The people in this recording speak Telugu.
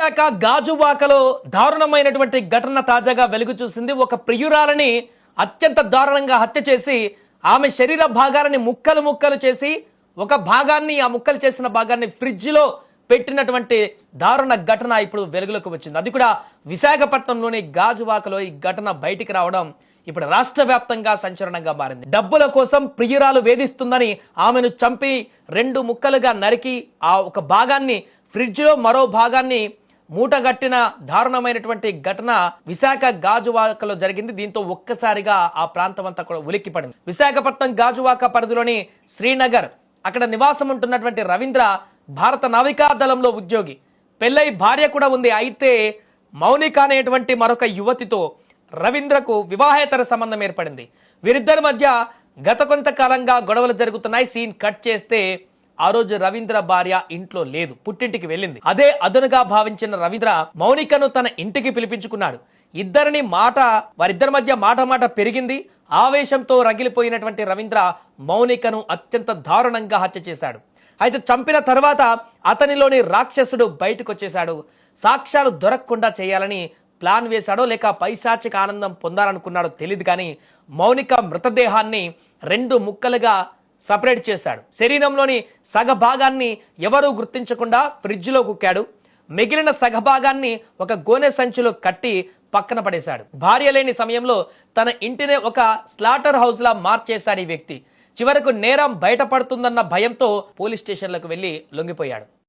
విశాఖ గాజువాకలో దారుణమైనటువంటి ఘటన తాజాగా వెలుగు చూసింది. ఒక ప్రియురాలని అత్యంత దారుణంగా హత్య చేసి ఆమె శరీర భాగాలని ముక్కలు ముక్కలు చేసి ఒక భాగాన్ని ఆ ముక్కలు చేసిన భాగాన్ని ఫ్రిడ్జ్ లో పెట్టినటువంటి దారుణ ఘటన ఇప్పుడు వెలుగులోకి వచ్చింది. అది కూడా విశాఖపట్నంలోని గాజువాకలో ఈ ఘటన బయటికి రావడం ఇప్పుడు రాష్ట్ర వ్యాప్తంగా సంచలనంగా మారింది. డబ్బుల కోసం ప్రియురాలు వేధిస్తుందని ఆమెను చంపి 2 ముక్కలుగా నరికి ఆ ఒక భాగాన్ని ఫ్రిడ్జ్ లో మరో భాగాన్ని మూటగట్టిన దారుణమైనటువంటి ఘటన విశాఖ గాజువాకలో జరిగింది. దీంతో ఒక్కసారిగా ఆ ప్రాంతం అంతా కూడా ఉలిక్కిపడింది. విశాఖపట్నం గాజువాక పరిధిలోని శ్రీనగర్ అక్కడ నివాసం ఉంటున్నటువంటి రవీంద్ర భారత నావికా దళంలో ఉద్యోగి. పెళ్ళై భార్య కూడా ఉంది. అయితే మౌనిక అనేటువంటి మరొక యువతితో రవీంద్రకు వివాహేతర సంబంధం ఏర్పడింది. వీరిద్దరి మధ్య గత కొంతకాలంగా గొడవలు జరుగుతున్నాయి. సీన్ కట్ చేస్తే ఆ రోజు రవీంద్ర భార్య ఇంట్లో లేదు, పుట్టింటికి వెళ్ళింది. అదే అదనుగా భావించిన రవీంద్ర మౌనికను తన ఇంటికి పిలిపించుకున్నాడు. వారిద్దరి మధ్య మాట పెరిగింది. ఆవేశంతో రగిలిపోయినటువంటి రవీంద్ర మౌనికను అత్యంత దారుణంగా హత్య చేశాడు. అయితే చంపిన తర్వాత అతనిలోని రాక్షసుడు బయటకు వచ్చేశాడు. సాక్ష్యాలు దొరకకుండా చేయాలని ప్లాన్ వేశాడో లేక పైశాచిక ఆనందం పొందాలనుకున్నాడో తెలియదు, కానీ మౌనిక మృతదేహాన్ని 2 ముక్కలుగా సపరేట్ చేశాడు. శరీరంలోని సగభాగాన్ని ఎవరూ గుర్తించకుండా ఫ్రిడ్జ్లో కుక్కాడు. మిగిలిన సగభాగాన్ని ఒక గోనె సంచిలో కట్టి పక్కన పడేశాడు. భార్య లేని సమయంలో తన ఇంటినే ఒక స్లాటర్ హౌస్ లా మార్చేశాడు ఈ వ్యక్తి. చివరకు నేరం బయటపడుతుందన్న భయంతో పోలీస్ స్టేషన్లకు వెళ్లి లొంగిపోయాడు.